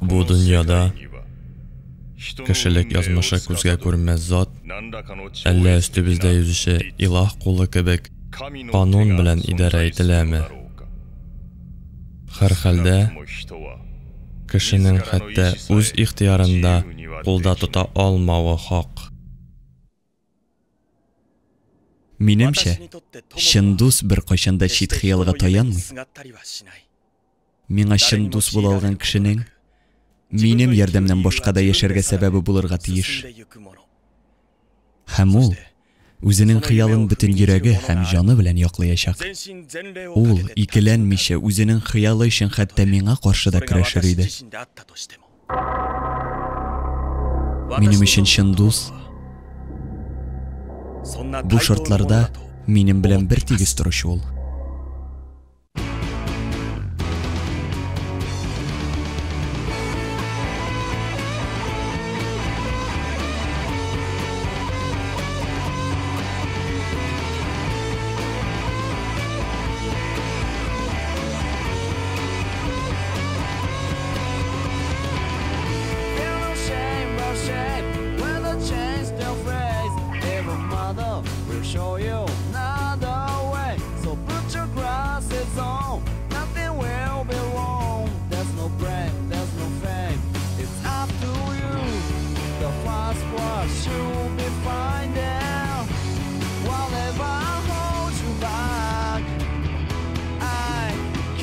Bu dunyoda kishilik yozmishi ko'zga ko'rinmas zot, alla ustimizda yuzishi iloh qo'li kabi qonun bilan idora etiladimi? Har holda kishining hatto o'z ixtiyorinda qo'lda tuta olmavi haq. Menimcha, Shindus bir qo'shanda chit xiyolga tayanmay. Menga Shindus bo'la olgan kishining menim yordamdan boshqada yasharga sababi bo'lirga tiyish. Ham u o'zining xiyolini butun yuragi ham joni bilan yoqlayacak. U ikkilanmisha o'zining xiyoli uchun hatto menga qarshida kurashir edi. Menim uchun Shindus bu şartlarda menim bilan bir tegiz turishi ol. Show you another way. So put your glasses on. Nothing will be wrong. There's no blame, there's no fame. It's up to you. The fast brush you'll be finding. Whatever holds you back, I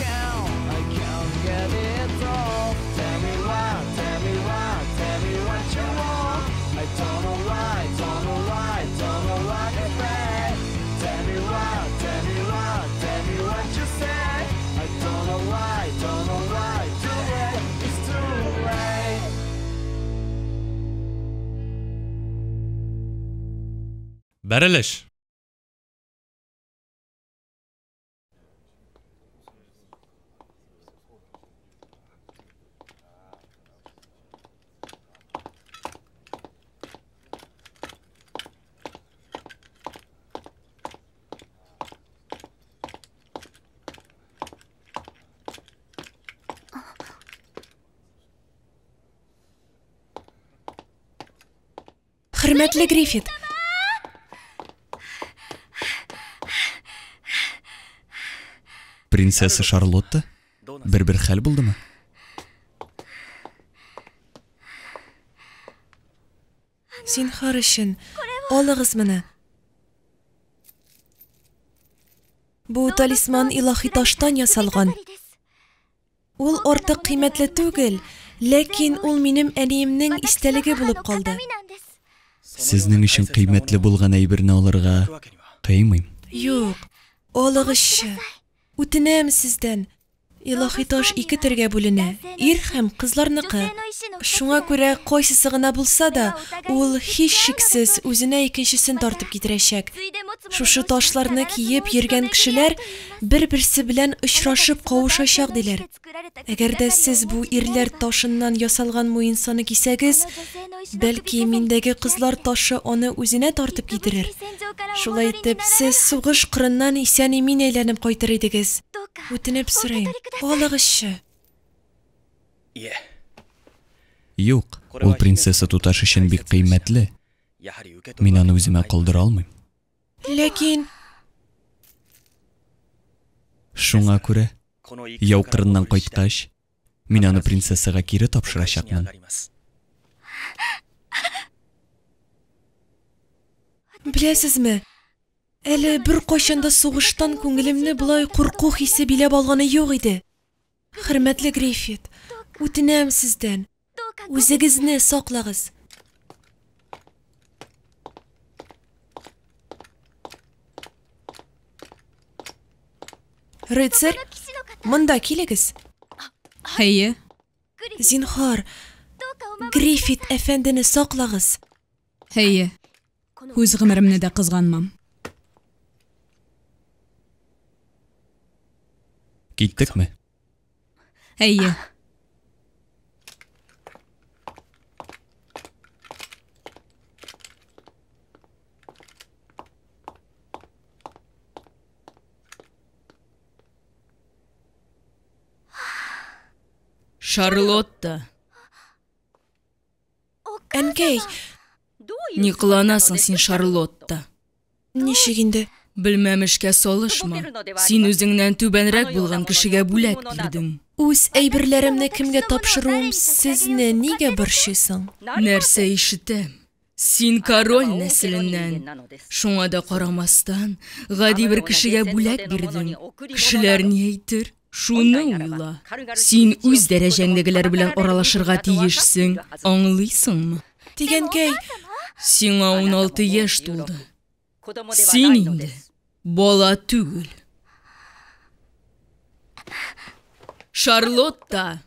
can't get it off. Tell me why, tell me why, tell me what you want. I don't know why, don't know why, don't know why. Tell me why, tell me why, tell me what you say. I don't know why, don't know why. Too late, it's too late. Berilish. Hürmetli Griffith. Prinsessa Charlotte bir hal bo'ldimi? Zinhor uchun oling'iz meni. Bu talisman ilohiy toshdan yasalgan. Ул ortiq qiymatli tugil, lekin ул menim aniyimning istaligi bo'lib qoldi. Sizning uchun qiymatli bo'lgan aybirni olirga qiymayman. Yo'q, oling'izchi. O'tinam sizdan. Ilohiy tosh ikki turga bo'lina. Er ham qizlarniki. Shunga ko'ra qo'ysisi g'ina bo'lsa da, ul hech shiksiz o'zini ikkinchisini tortib ketirashak. Shu toshlarni kiyib yurgan kishilar bir-birisi bilan uchrashib qovushashaq dilar. Agarda siz bu erlar toshidan yasalgan mo'yinsoni kiysangiz, balki mendagi qizlar toshi uni o'zine tortib ketirir. Shulay etib, siz sug'ish qirindan eson-emin aylanib qaytar edingiz. O'tinib so'rayman. Oling'izchi. Yo'q, u prinsessa tutash uchun bek qiymatli. Men uni o'zimga qoldira olmayman. Lekin shunga ko'ra, yov qirindan qaytgach, men uni prinsessaga geri topshirashaqman. Bilasizmi? Әлі bir qo'shanda sug'ishdan ko'nglimni bulay qo'rquv hissi bilab olgani yo'q edi. Hurmatli Griffith, o'tinam sizdan. O'zingizni saqlag'iz. Ritsar, munda keligiz. Hayya. Zinhor, Griffith efendini saqlag'iz. Hayya. O'z g'imirimni da qizg'anmam. Ketdikmi? Hayya. Charlotte, Әнкәй, Ни кыланасың син, Шарлотта? ничек инде? Белмәмешкә салышма. Син үзеңнән түбәнрәк булган кешегә бүләк бирдең. Үз әйберләремне кемгә тапшыруым сезне нигә борчыйсың? Нәрсә ишетәм? Син король нәселеннән. Шуңа да карамастан, гади бер кешегә бүләк бирдең. Кешеләр ни әйтер? Шуны уйла. Син үз дәрәҗәңдәгеләр белән аралашырга тиешсең. Аңлыйсыңмы? Дигәнкәй, Сиңа 16 яшь тулды. Син инде бала түгел. Шарлотта!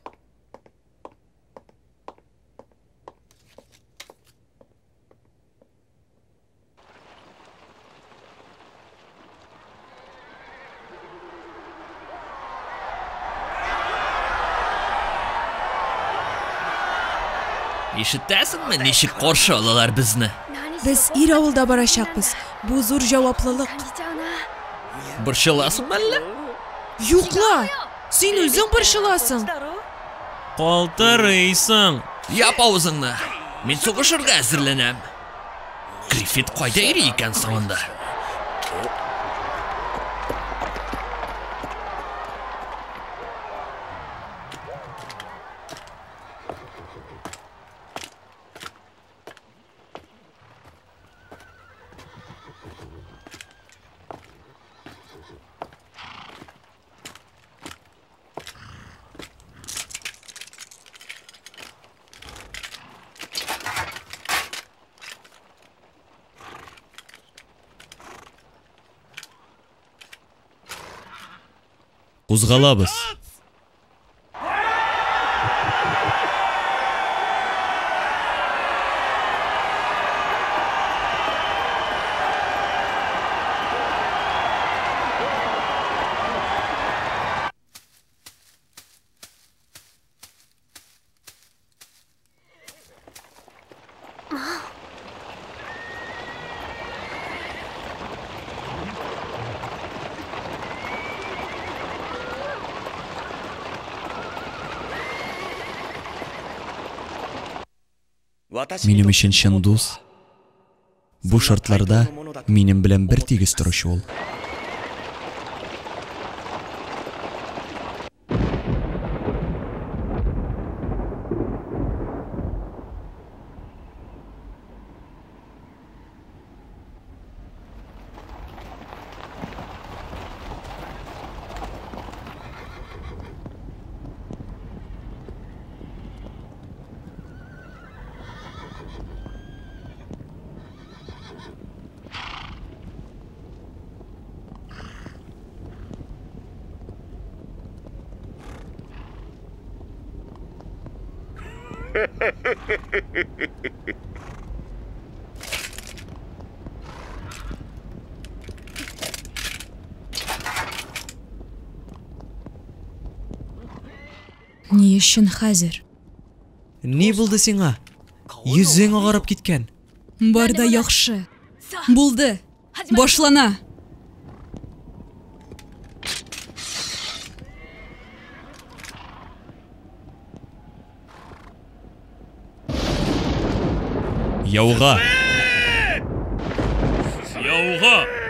Ишетәсеңме, ничек каршы алалар безне? без ир авылда барачакбыз. Бу зур җаваплылык. Борчыласыңмы әллә? Юкла! Син үзең борчыласың. Калтырыйсың. Яп авызыңны. Мин сугышырга әзерләнәм. Гриффит кайда йөри икән соңында? Кузгалабыз. Минем өчен чын дус. Бу шартларда минем белән бер тигез торучы ул. Ни өчен хәзер? Ни булды сиңа? Йөзең агарып киткән. Бар да яхшы. Булды. Башлана. Яуга. Яуга!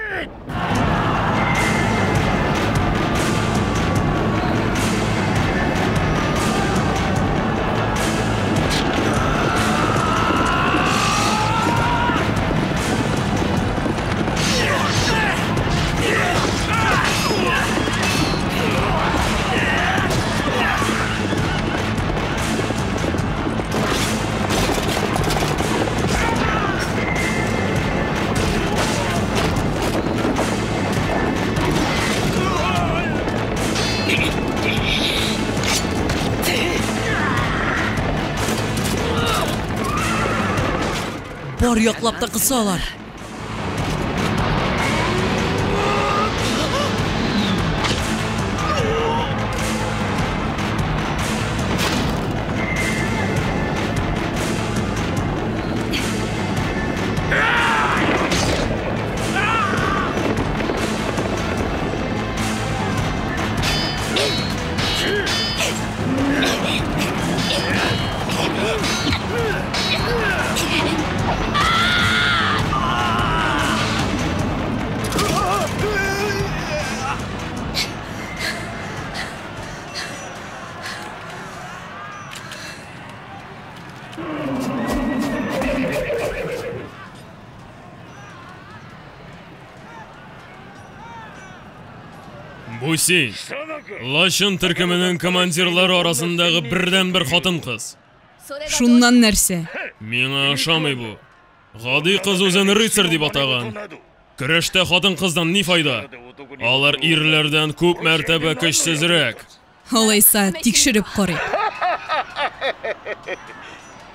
Бар яклап та кысалар. Хусейн, Лашын төркеменең командирлары арасындагы бердән-бер хатын-кыз. Шуннан нәрсә? Миңа ошамый бу. Гади кыз үзен рыцарь дип атаган. Көрәштә хатын-кыздан ни файда? Алар ирләрдән күп мәртәбә көчсезрәк. Алайса, тикшереп карый.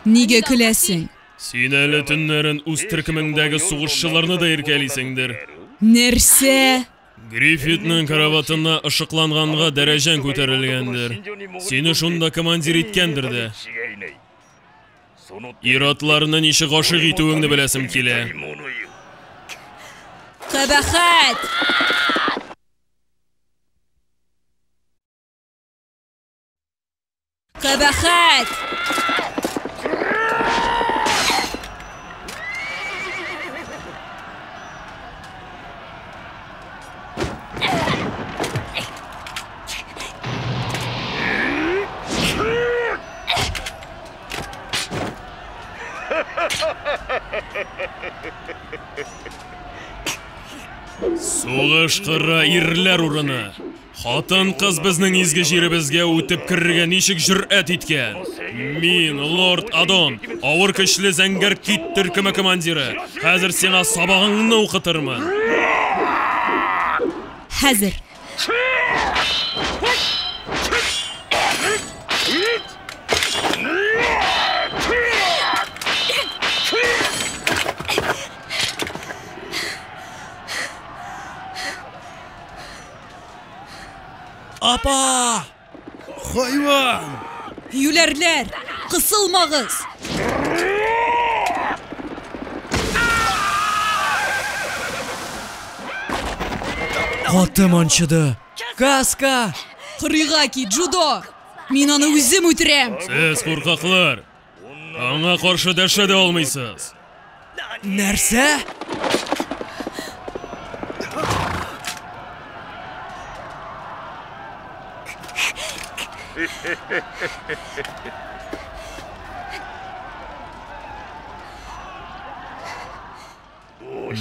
Нигә көләсең? Син әле төннәрен үз төркемеңдәге сугышчыларны да иркәлисеңдер. Нәрсә? Гриффитның караватына ышыкланганга дәрәҗәң күтәрелгәндер. Сине шунда командир иткәндер дә. Иратларны ничек гашык итүеңне беләсем килә. Кабахат! Кабахат! Сугыш кыра ирләр урыны. Хатын-кыз безнең изге җиребезгә үтеп керергә ничек җөрьәт иткән? Мин, лорд Адон, авыр көчле зәңгәр кит төркеме командиры. Хәзер сиңа сабагыңны укытырмын. Хәзер. Апа! Хайван! Юләрләр, кысылмагыз. Хаты манчыды. Каска! Кырыйга ки, Джудо. Мин аны үзем үтерәм. Сез куркаклар. Аңа каршы дәшә дә алмыйсыз. Нәрсә?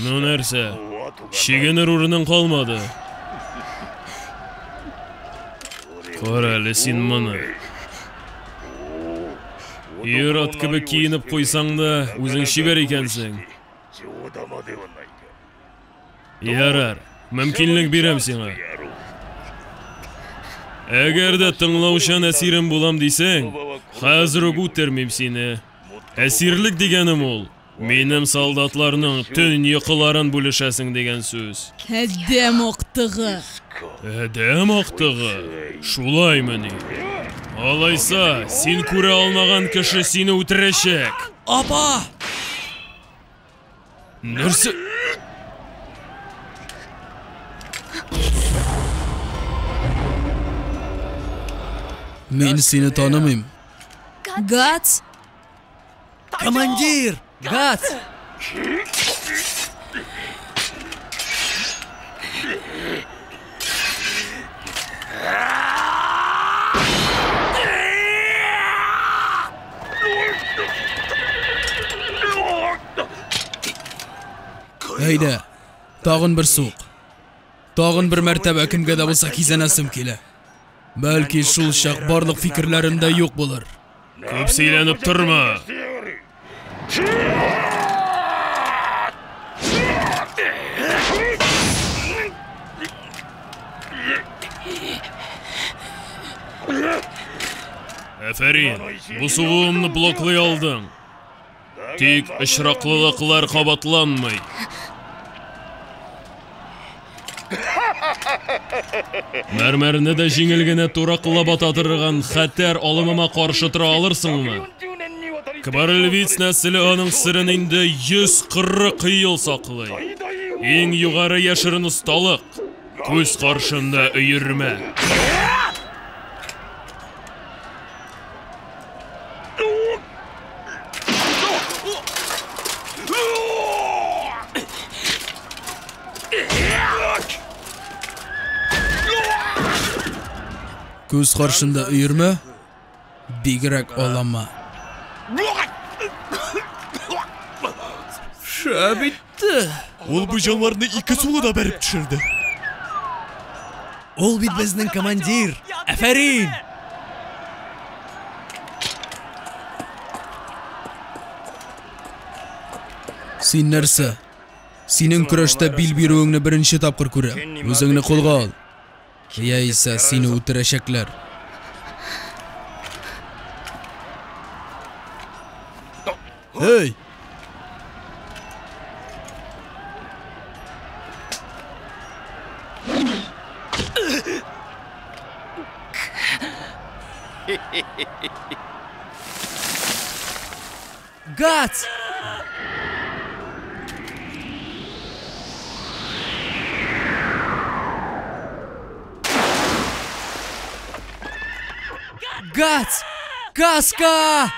Ну нәрсә? Шигенер урының калмады. Кара әле син моны. Ират кебек киенеп куйсаң да, үзең шибәр икәнсең. Ярар, мөмкинлек бирәм сиңа. Әгәр дә тыңлаучан әсирем булам дисәң, хәзер үк үтермим сине. Әсирлек дигәнем ул. Минем солдатларның төн йокыларын бүлешәсең дигән сүз. Әдәм актыгы. Әдәм актыгы. Шулаймыни? Алайса, син күрә алмаган кеше сине үтерәчәк. Апа! Нәрсә? Мин сине танымыйм. Гац? Командир! Гац! Әйдә, тагын бер сук. Тагын бер мәртәбә кемгә дә булса кизәнәсем килә. Бәлки шул чак барлык фикерләрем дә юк булыр. Күп сөйләнеп торма. Афәрин, бу сугуымны блоклый алдың. Тик очраклылыклар кабатланмый. Мәрмәрне дә җиңел генә туракылап ата торган хәтәр алымыма каршы тора алырсыңмы? Кбарльвиц нәселе аның сырын инде 140 ел саклый. Иң югары яшерен осталык. Күз каршында өермә. Күз каршында өермә, бигрәк алама. Шәбитте. Ул бу җанварны ике сулыда бәреп төшерде. Ул бит безнең командир. Афарин! Син нәрсә? Синең көрәштә бил бирүеңне беренче тапкыр күрәм. Үзеңне кулга ал. Яисә сине үтерәчәкләр. Эй! Гац! Гац! Каска!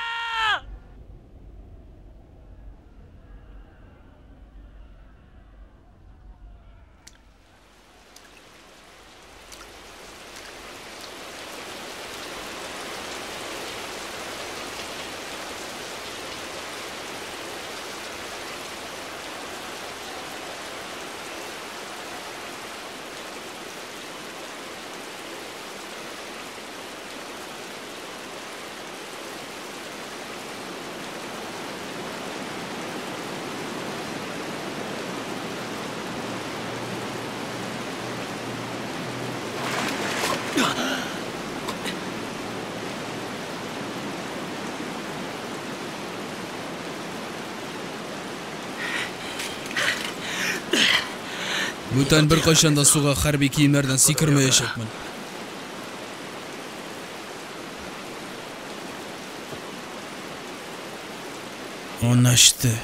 Бүтән бер кайчан да суга хәрби киемнәрдән сикермәячәкмен. Анашты.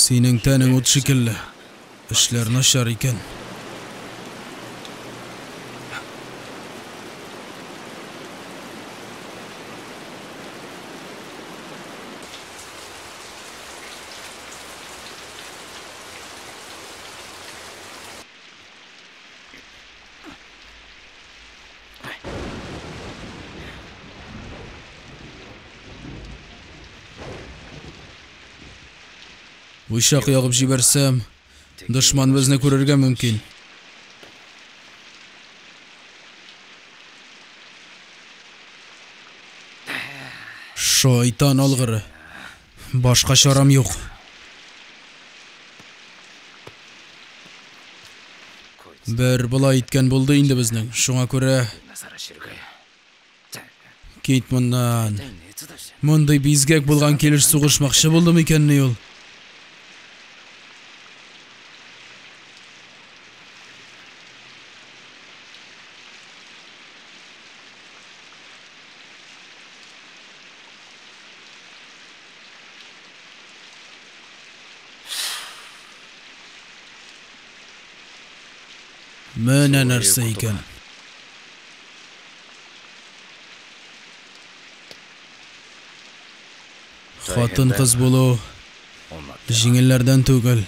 Синең тәнең ут шикелле. Эшләр начар икән. Уйшак ягып җибәрсәм, дошман безне күрергә мөмкин. Шайтан алгыры. Башка чарам юк. Бер булай иткән булды инде безнең. Шуңа күрә кит моннан. Мондый бизгәк булган килеш сугышмакчы булдым икәнни ул. Менә нәрсә икән. Хатын кыз булу җиңелләрдән түгел.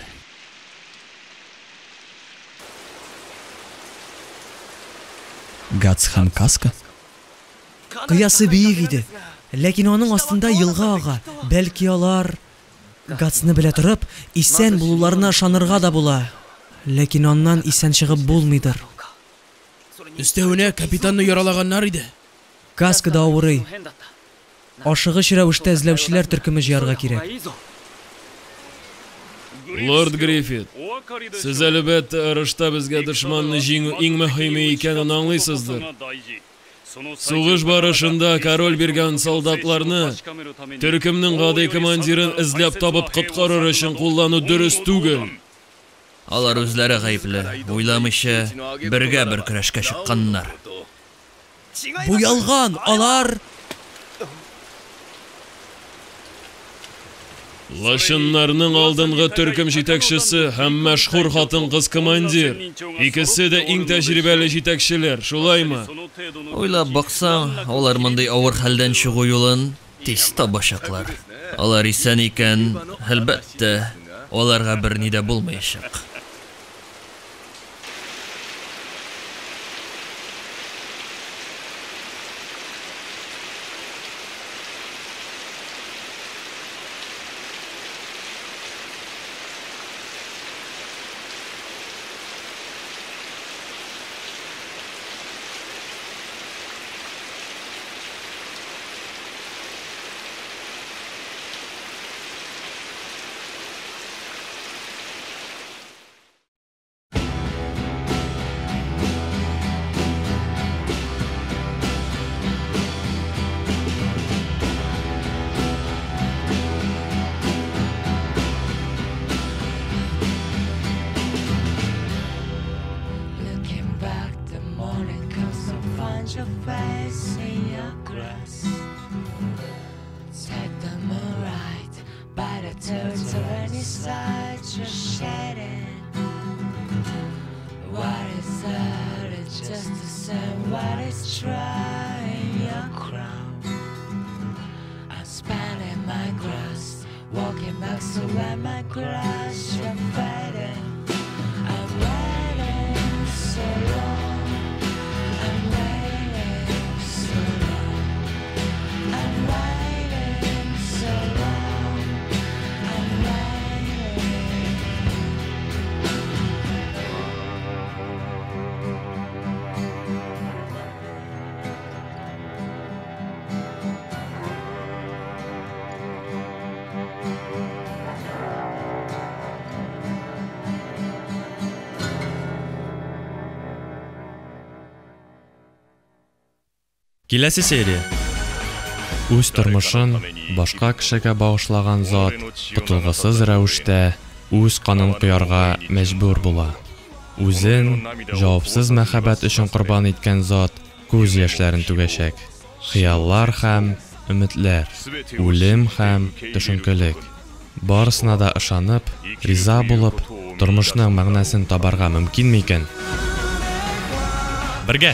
Гац һәм Каска? Кыясы биек иде, ләкин аның астында елга ага. Бәлки алар Гацны белә торып, исән булуларына ышанырга да була. Ләкин аннан исән чыгып булмыйдыр. Өстәвенә капитанны яралаганнар иде. Каска да авырый. ашыгыч рәвештә эзләүчеләр төркеме җыярга кирәк. Лорд Гриффит, сез әлбәттә арышта безгә дошманны җиңү иң мөһиме икәнен аңлыйсыздыр. Сугыш барышында король биргән солдатларны төркемнең гади командирын эзләп табып коткарыр өчен куллану дөрес түгел. Алар үзләре гаепле, уйламыйча бергә бер көрәшкә чыкканнар. Бу ялган, алар Лашыннарның алдынгы төркем җитәкчесе һәм мәшһүр хатын-кыз командир. Икесе дә иң тәҗрибәле җитәкчеләр, шулаймы? Уйлап баксаң, алар мондый авыр хәлдән чыгу юлын тиз табачаклар. Алар исән икән, әлбәттә, аларга бер ни дә булмаячак. Your face in your grass. Take them alright by the turns of any side you're shedding. What is that? It's just the same. What is trying your crown? I'm spanning my grass, walking back so where my grass you're fading. I'm waiting so long. Киләсе серия. Үз тормышын башка кешегә багышлаган зат тотылгысыз рәвештә үз канын куярга мәҗбүр була. Үзен җавапсыз мәхәббәт өчен курбан иткән зат күз яшьләрен түгәчәк. Хыяллар һәм өметләр, үлем һәм төшенкелек. Барысына да ышанып, риза булып, тормышның мәгънәсен табарга мөмкинме икән? Бергә